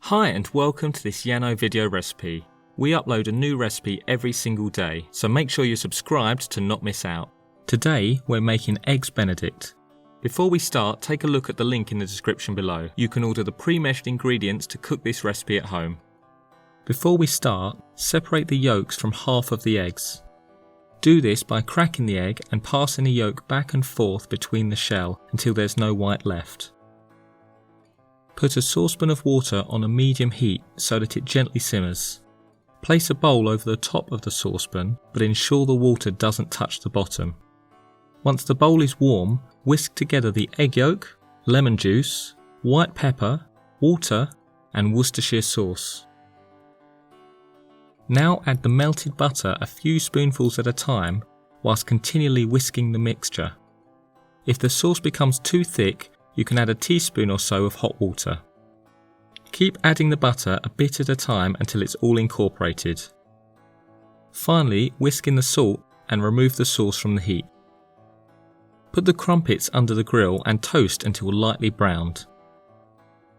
Hi and welcome to this Yano video recipe. We upload a new recipe every single day, so make sure you're subscribed to not miss out. Today we're making eggs Benedict. Before we start, take a look at the link in the description below. You can order the pre-meshed ingredients to cook this recipe at home. Before we start, separate the yolks from half of the eggs. Do this by cracking the egg and passing the yolk back and forth between the shell until there's no white left. Put a saucepan of water on a medium heat so that it gently simmers. Place a bowl over the top of the saucepan, but ensure the water doesn't touch the bottom. Once the bowl is warm, whisk together the egg yolk, lemon juice, white pepper, water and Worcestershire sauce. Now add the melted butter a few spoonfuls at a time whilst continually whisking the mixture. If the sauce becomes too thick, you can add a teaspoon or so of hot water. Keep adding the butter a bit at a time until it's all incorporated. Finally, whisk in the salt and remove the sauce from the heat. Put the crumpets under the grill and toast until lightly browned.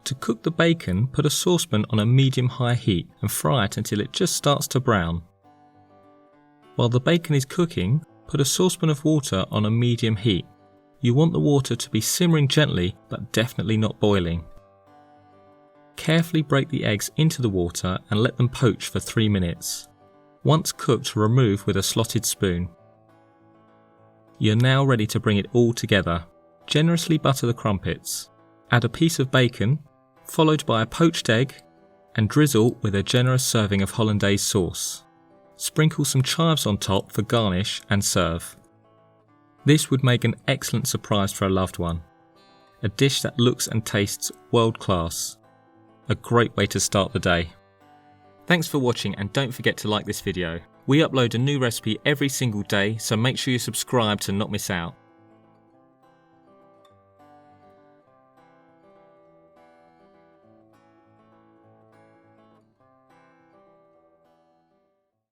To cook the bacon, put a saucepan on a medium-high heat and fry it until it just starts to brown. While the bacon is cooking, put a saucepan of water on a medium heat. You want the water to be simmering gently but definitely not boiling. Carefully break the eggs into the water and let them poach for 3 minutes. Once cooked, remove with a slotted spoon. You're now ready to bring it all together. Generously butter the crumpets. Add a piece of bacon, followed by a poached egg, and drizzle with a generous serving of hollandaise sauce. Sprinkle some chives on top for garnish and serve. This would make an excellent surprise for a loved one. A dish that looks and tastes world class. A great way to start the day. Thanks for watching and don't forget to like this video. We upload a new recipe every single day, so make sure you subscribe to not miss out.